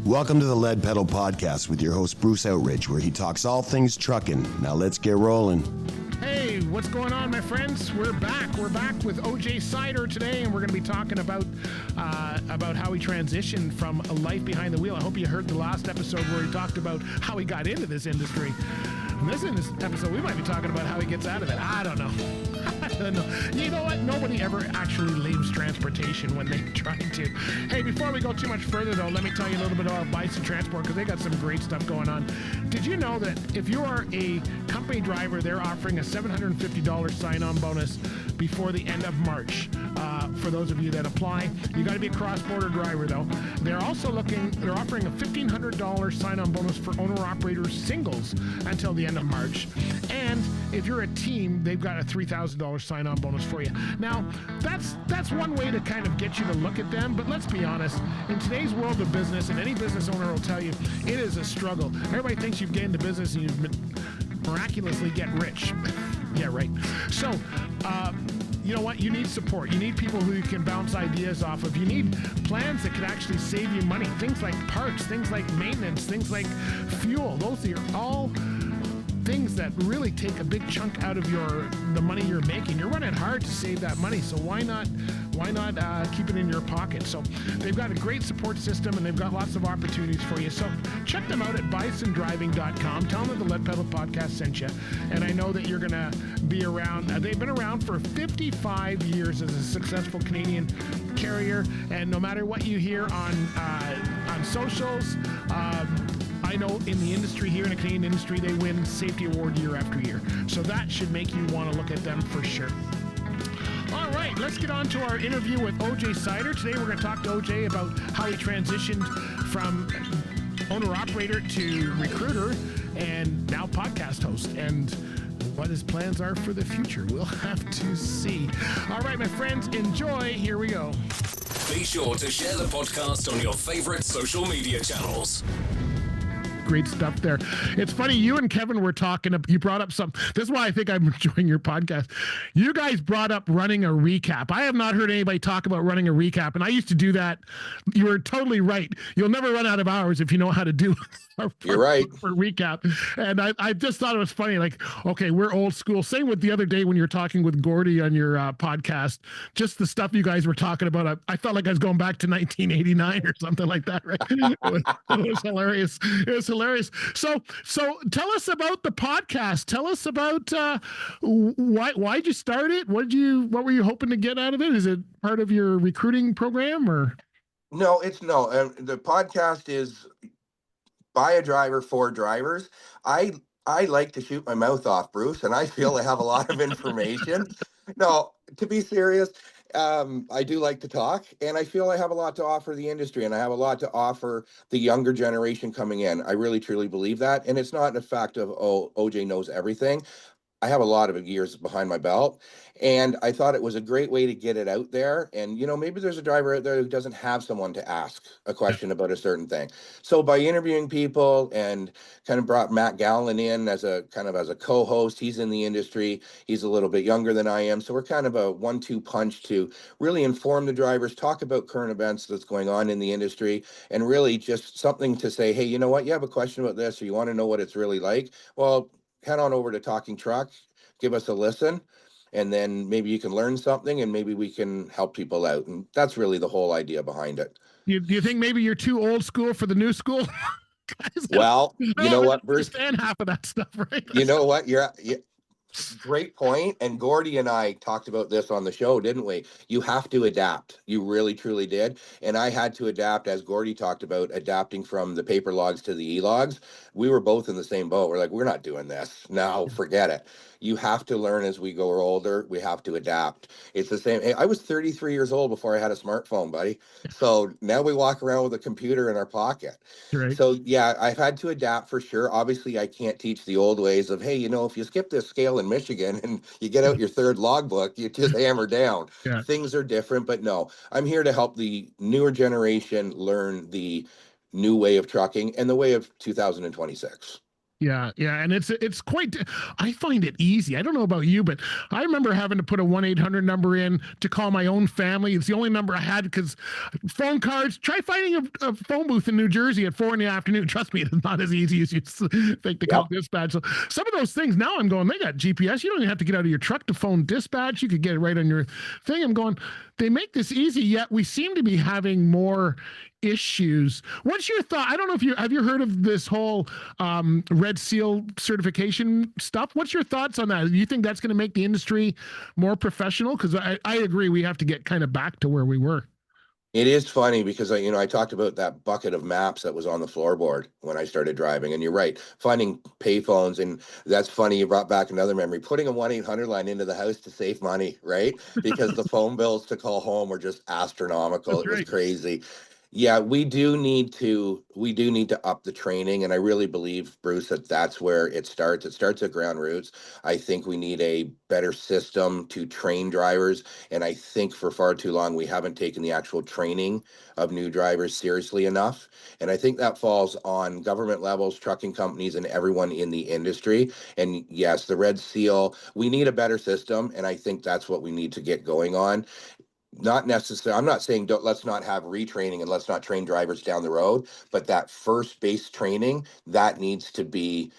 Welcome to the Lead Pedal Podcast with your host, Bruce Outridge, where he talks all things trucking. Now let's get rolling. Hey, what's going on, my friends? We're back. We're back with OJ Sidor today, and we're going to be talking about how he transitioned from a life behind the wheel. I hope you heard the last episode where he talked about how he got into this industry. In this episode, we might be talking about how he gets out of it. I don't know. I don't know. You know what? Nobody ever actually leaves transportation when they try to. Hey, before we go too much further, though, let me tell you a little bit about Bison Transport, because they got some great stuff going on. Did you know that if you are a company driver, they're offering a $750 sign-on bonus before the end of March? For those of you that apply, you got to be a cross-border driver, though. They're offering a $1,500 sign-on bonus for owner-operators singles until the end of March. And if you're a team, they've got a $3,000 sign-on bonus for you. Now, that's one way to kind of get you to look at them, but let's be honest, in today's world of business, and any business owner will tell you, it is a struggle. Everybody thinks you've gained the business and you've miraculously get rich. Yeah, right. So, you know what? You need support. You need people who you can bounce ideas off of. You need plans that can actually save you money. Things like parts, things like maintenance, things like fuel. Those are all things that really take a big chunk out of the money you're making. You're running hard to save that money, so why not keep it in your pocket? So they've got a great support system, and they've got lots of opportunities for you. So check them out at bisondriving.com. Tell them that the Lead Pedal Podcast sent you, and I know that you're going to be around. They've been around for 55 years as a successful Canadian carrier, and no matter what you hear on socials, I know in the industry here, in the Canadian industry, they win safety award year after year. So that should make you want to look at them for sure. All right, let's get on to our interview with OJ Sidor. Today we're going to talk to OJ about how he transitioned from owner-operator to recruiter and now podcast host, and what his plans are for the future. We'll have to see. All right, my friends, enjoy. Here we go. Be sure to share the podcast on your favorite social media channels. Great stuff there. It's funny, you and Kevin were talking, you brought up some, this is why I think I'm enjoying your podcast. You guys brought up running a recap. I have not heard anybody talk about running a recap, and I used to do that. You were totally right. You'll never run out of hours if you know how to do You're right. For recap. And I just thought it was funny, like, okay, we're old school. Same with the other day when you're talking with Gordy on your podcast, just the stuff you guys were talking about. I felt like I was going back to 1989 or something like that, right? It was hilarious. It was hilarious. So tell us about the podcast. Tell us about why'd you start it? What were you hoping to get out of it? Is it part of your recruiting program or? No, the podcast is by a driver for drivers. I like to shoot my mouth off, Bruce, and I feel I have a lot of information. No, to be serious, I do like to talk, and I feel I have a lot to offer the industry, and I have a lot to offer the younger generation coming in. I really, truly believe that. And it's not a fact of, oh, OJ knows everything. I have a lot of years behind my belt, and I thought it was a great way to get it out there. And, maybe there's a driver out there who doesn't have someone to ask a question about a certain thing. So by interviewing people, and kind of brought Matt Gallen in as a co-host, he's in the industry. He's a little bit younger than I am. So we're kind of a 1-2 punch to really inform the drivers, talk about current events that's going on in the industry, and really just something to say, hey, you know what, you have a question about this, or you want to know what it's really like? Well, head on over to Talking Truck, give us a listen, and then maybe you can learn something, and maybe we can help people out. And that's really the whole idea behind it. Do you think maybe you're too old school for the new school? Guys, well, you know what, Bruce? Understand half of that stuff, right? You know what? Great point. And Gordy and I talked about this on the show, didn't we? You have to adapt. You really, truly did. And I had to adapt, as Gordy talked about, adapting from the paper logs to the e-logs. We were both in the same boat. We're like, we're not doing this. No, forget it. You have to learn as we go older. We have to adapt. It's the same. Hey, I was 33 years old before I had a smartphone, buddy. So now we walk around with a computer in our pocket. Right. So yeah, I've had to adapt for sure. Obviously, I can't teach the old ways of, hey, if you skip this scale in Michigan and you get out your third logbook, you just hammer down. Yeah. Things are different, but no, I'm here to help the newer generation learn the new way of trucking and the way of 2026. Yeah, yeah, and it's quite. I find it easy. I don't know about you, but I remember having to put a 1-800 number in to call my own family. It's the only number I had because phone cards. Try finding a phone booth in New Jersey at 4 in the afternoon. Trust me, it's not as easy as you think to call Yep. dispatch. So some of those things now I'm going. They got GPS. You don't even have to get out of your truck to phone dispatch. You could get it right on your thing. I'm going. They make this easy, yet we seem to be having more issues. What's your thought? I don't know if you have you heard of this whole Red Seal certification stuff. What's your thoughts on that? Do you think that's going to make the industry more professional? Because I agree we have to get kind of back to where we were. It is funny because I talked about that bucket of maps that was on the floorboard when I started driving, and you're right, finding payphones, and that's funny. You brought back another memory, putting a 1-800 line into the house to save money, right? Because the phone bills to call home were just astronomical. That's It was right. crazy. Yeah, we do need to up the training, and I really believe, Bruce, that that's where it starts. It starts at ground roots. I think we need a better system to train drivers, and I think for far too long we haven't taken the actual training of new drivers seriously enough. And I think that falls on government levels, trucking companies, and everyone in the industry. And yes, the Red Seal, we need a better system, and I think that's what we need to get going on. Not necessarily, I'm not saying let's not have retraining and let's not train drivers down the road, but that first base training that needs to be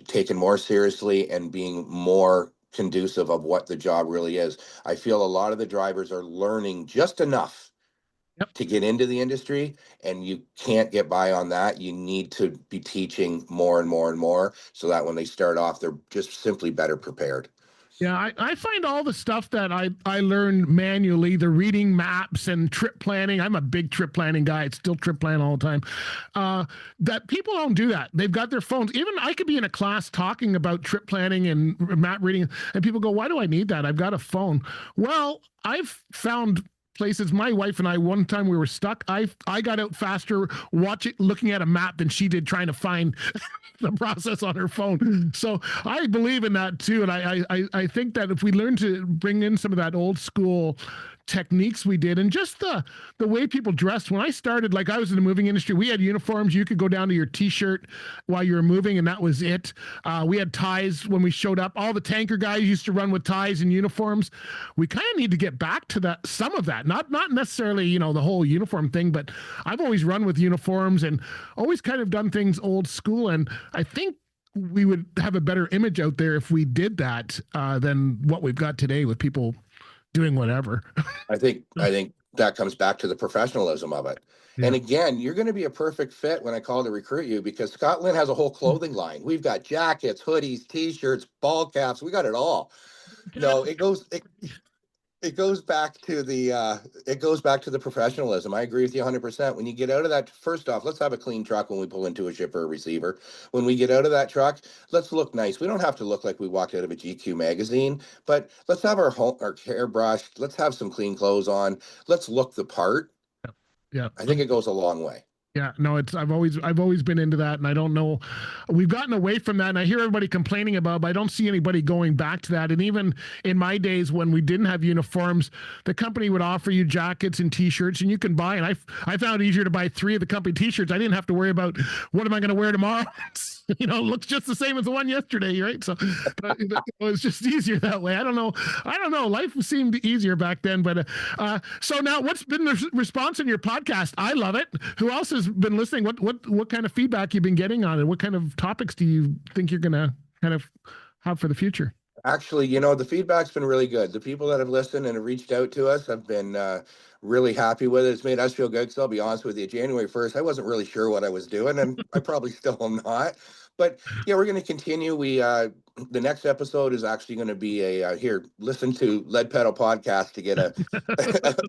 taken more seriously and being more conducive of what the job really is. I feel a lot of the drivers are learning just enough Yep. to get into the industry, and you can't get by on that. You need to be teaching more and more and more so that when they start off, they're just simply better prepared. Yeah, I find all the stuff that I learned manually, the reading maps and trip planning. I'm a big trip planning guy. It's still trip plan all the time. That people don't do that. They've got their phones. Even I could be in a class talking about trip planning and map reading, and people go, "Why do I need that? I've got a phone." Well, I've found places. My wife and I, one time we were stuck. I got out faster looking at a map than she did trying to find the process on her phone. So I believe in that too, and I think that if we learn to bring in some of that old school techniques we did, and just the way people dressed. When I started, like I was in the moving industry, we had uniforms. You could go down to your t-shirt while you were moving, and that was it. We had ties when we showed up. All the tanker guys used to run with ties and uniforms. We kind of need to get back to that, some of that, not necessarily the whole uniform thing, but I've always run with uniforms and always kind of done things old school, and I think we would have a better image out there if we did that than what we've got today with people doing whatever. I think that comes back to the professionalism of it. Yeah. And again, you're going to be a perfect fit when I call to recruit you, because Scotland has a whole clothing line. We've got jackets, hoodies, t-shirts, ball caps. We got it all. No, it goes back to the professionalism. I agree with you 100%. When you get out of that, first off, let's have a clean truck when we pull into a shipper or receiver. When we get out of that truck, let's look nice. We don't have to look like we walked out of a GQ magazine, but let's have our hair brushed. Let's have some clean clothes on. Let's look the part. Yeah. I think it goes a long way. Yeah, no, I've always been into that, and I don't know, we've gotten away from that, and I hear everybody complaining about it, but I don't see anybody going back to that. And even in my days when we didn't have uniforms, the company would offer you jackets and t-shirts, and you can buy, and I found it easier to buy 3 of the company t-shirts. I didn't have to worry about what am I going to wear tomorrow. It looks just the same as the one yesterday, right? So it was just easier that way. I don't know. Life seemed easier back then, but so now, what's been the response in your podcast? I love it. Who else has been listening? What kind of feedback you've been getting on it? What kind of topics do you think you're going to kind of have for the future? Actually, the feedback's been really good. The people that have listened and have reached out to us have been really happy with it. It's made us feel good. So I'll be honest with you, January 1st, I wasn't really sure what I was doing, and I probably still am not. But yeah, we're going to continue. The next episode is actually going to be here. Listen to Lead Pedal Podcast to get a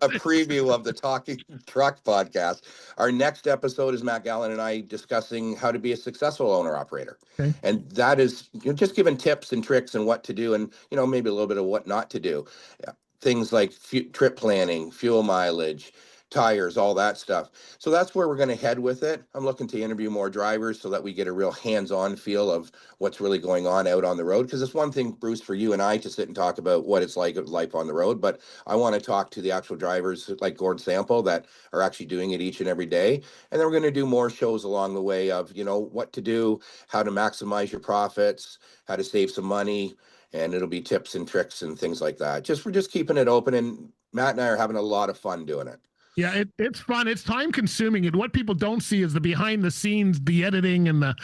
a preview of the Talking Truck podcast. Our next episode is Matt Gallen and I discussing how to be a successful owner operator, Okay. and that is just giving tips and tricks and what to do, and maybe a little bit of what not to do. Yeah. Things like trip planning, fuel mileage, tires, all that stuff. So that's where we're going to head with it. I'm looking to interview more drivers so that we get a real hands-on feel of what's really going on out on the road. Because it's one thing, Bruce, for you and I to sit and talk about what it's like of life on the road, but I want to talk to the actual drivers like Gord Sample that are actually doing it each and every day. And then we're going to do more shows along the way of, what to do, how to maximize your profits, how to save some money, and it'll be tips and tricks and things like that. We're just keeping it open, and Matt and I are having a lot of fun doing it. Yeah, it's fun. It's time consuming. And what people don't see is the behind the scenes, the editing and the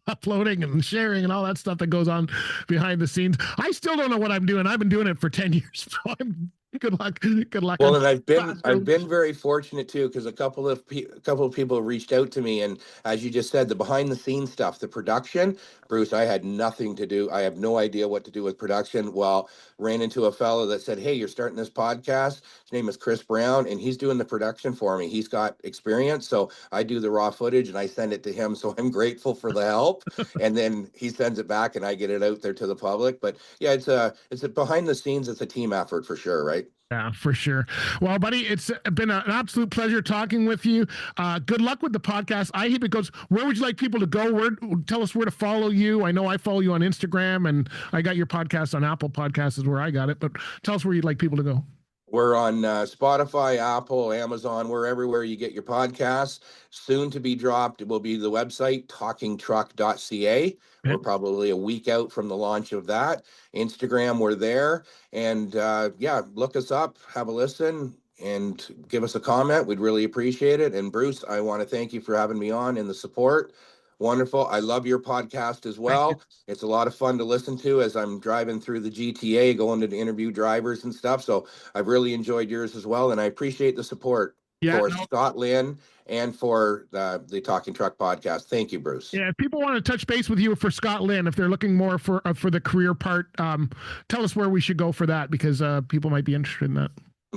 uploading and sharing and all that stuff that goes on behind the scenes. I still don't know what I'm doing. I've been doing it for 10 years. So good luck. Good luck. Well, and I've been very fortunate too, because a couple of people reached out to me, and as you just said, the behind the scenes stuff, the production, Bruce, I had nothing to do. I have no idea what to do with production. Well, ran into a fellow that said, "Hey, you're starting this podcast. His name is Chris Brown, and he's doing the production for me. He's got experience, so I do the raw footage and I send it to him. So I'm grateful for the help, and then he sends it back, and I get it out there to the public. But yeah, it's a behind the scenes. It's a team effort for sure, right? Yeah, for sure. Well, buddy, it's been an absolute pleasure talking with you. Good luck with the podcast. I hope it goes. Where would you like people to go? Tell us where to follow you. I know I follow you on Instagram, and I got your podcast on Apple Podcasts is where I got it. But tell us where you'd like people to go. We're on Spotify, Apple, Amazon. We're everywhere you get your podcasts. Soon to be dropped will be the website, talkingtruck.ca. We're probably a week out from the launch of that. Instagram, we're there. And look us up, have a listen, and give us a comment. We'd really appreciate it. And Bruce, I want to thank you for having me on and the support. Wonderful. I love your podcast as well. It's a lot of fun to listen to as I'm driving through the GTA, going to interview drivers and stuff. So I've really enjoyed yours as well. And I appreciate the support for Scott Lynn and for the Talking Truck podcast. Thank you, Bruce. Yeah, if people want to touch base with you for Scott Lynn, if they're looking more for the career part, tell us where we should go for that, because people might be interested in that.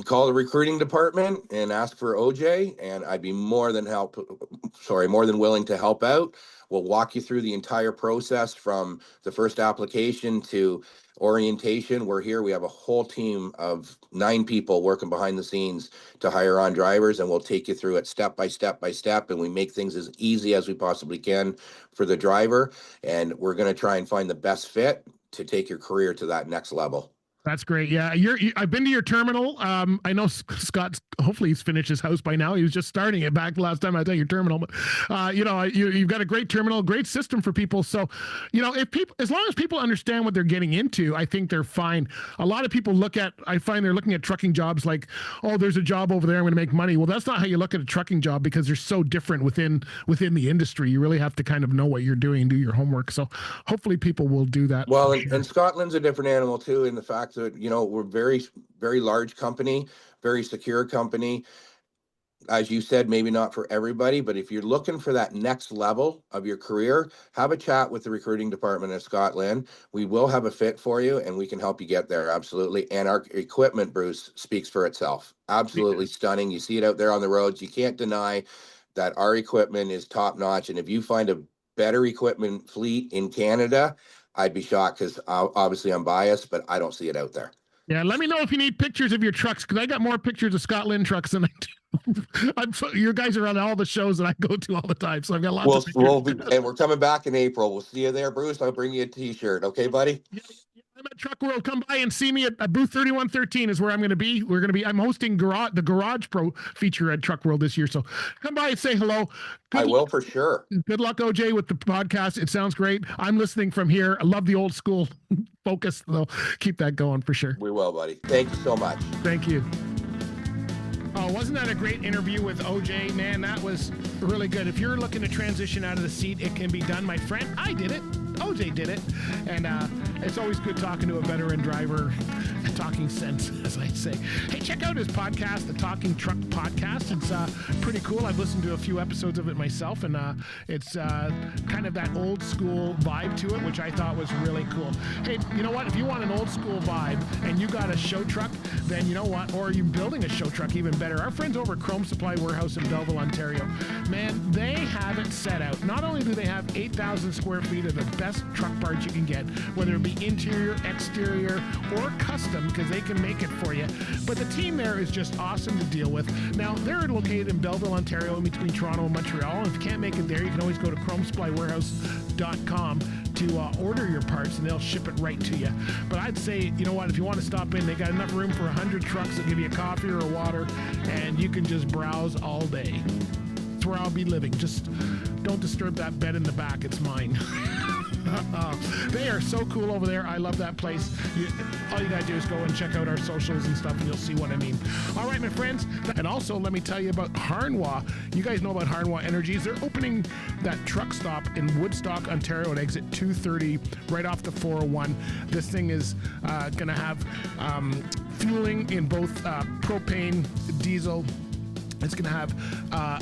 Call the recruiting department and ask for OJ, and I'd be more than willing to help out. We'll walk you through the entire process from the first application to orientation. We're here. We have a whole team of 9 people working behind the scenes to hire on drivers, and we'll take you through it step by step by step, and we make things as easy as we possibly can for the driver, and we're going to try and find the best fit to take your career to that next level. That's great. Yeah, I've been to your terminal. I know Scott's hopefully he's finished his house by now. He was just starting it back last time I was at your terminal. But you've got a great terminal, great system for people. So, as long as people understand what they're getting into, I think they're fine. A lot of people I find they're looking at trucking jobs like, oh, there's a job over there, I'm going to make money. Well, that's not how you look at a trucking job, because they're so different within the industry. You really have to kind of know what you're doing, do your homework. So hopefully people will do that. Well, and Scotland's a different animal too, in the fact that, we're very, very large company, very secure company. As you said, maybe not for everybody, but if you're looking for that next level of your career, have a chat with the recruiting department at Scotland. We will have a fit for you, and we can help you get there. Absolutely. And our equipment, Bruce, speaks for itself. Absolutely stunning. You see it out there on the roads. You can't deny that our equipment is top notch. And if you find a better equipment fleet in Canada, I'd be shocked, because obviously I'm biased, but I don't see it out there. Yeah, let me know if you need pictures of your trucks, because I got more pictures of Scotland trucks than I do. You guys are on all the shows that I go to all the time, so I've got lots of pictures. And we're coming back in April. We'll see you there, Bruce. I'll bring you a T-shirt. Okay, buddy? Yeah, I'm at Truck World. Come by and see me at booth 3113 is where I'm going to be. I'm hosting the Garage Pro feature at Truck World this year, so come by and say hello. I will for sure. Good luck, OJ, with the podcast. It sounds great. I'm listening from here. I love the old school focus, though. Keep that going for sure. We will, buddy. Thank you so much. Thank you. Oh, wasn't that a great interview with OJ? Man, that was really good. If you're looking to transition out of the seat, it can be done, my friend. I did it. OJ did it. And it's always good talking to a veteran driver, talking sense, as I say. Hey, check out his podcast, the Talking Truck Podcast. It's pretty cool. I've listened to a few episodes of it myself, and it's kind of that old school vibe to it, which I thought was really cool. Hey, you know what? If you want an old school vibe and you got a show truck, then you know what? Or you're building a show truck, even better. Our friends over at Chrome Supply Warehouse in Belleville, Ontario, man, they have it set out. Not only do they have 8,000 square feet of the best truck parts you can get, whether it be be interior, exterior, or custom, because they can make it for you. But the team there is just awesome to deal with. Now, they're located in Belleville, Ontario, in between Toronto and Montreal. And if you can't make it there, you can always go to chromesplywarehouse.com to order your parts, and they'll ship it right to you. But I'd say, you know what, if you want to stop in, they got enough room for 100 trucks that give you a coffee or a water, and you can just browse all day. That's where I'll be living. Just don't disturb that bed in the back. It's mine. They are so cool over there. I love that place. All you gotta do is go and check out our socials and stuff, and you'll see what I mean. All right, my friends. And also, let me tell you about Harnois. You guys know about Harnois Énergies. They're opening that truck stop in Woodstock, Ontario at exit 230, right off the 401. This thing is gonna have fueling in both propane, diesel. It's going to have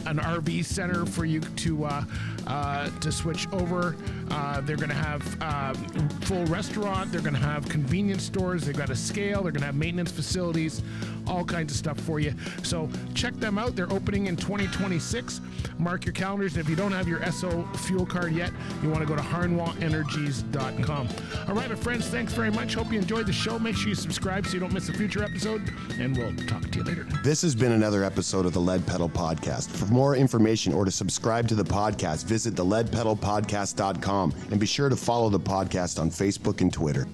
an RV center for you to switch over. They're going to have full restaurant. They're going to have convenience stores. They've got a scale. They're going to have maintenance facilities, all kinds of stuff for you. So check them out. They're opening in 2026. Mark your calendars. And if you don't have your SO fuel card yet, you want to go to harnoisenergies.com. All right, my friends, thanks very much. Hope you enjoyed the show. Make sure you subscribe so you don't miss a future episode, and we'll talk to you later. This has been another episode of the Lead Pedal Podcast. For more information or to subscribe to the podcast, visit theleadpedalpodcast.com and be sure to follow the podcast on Facebook and Twitter.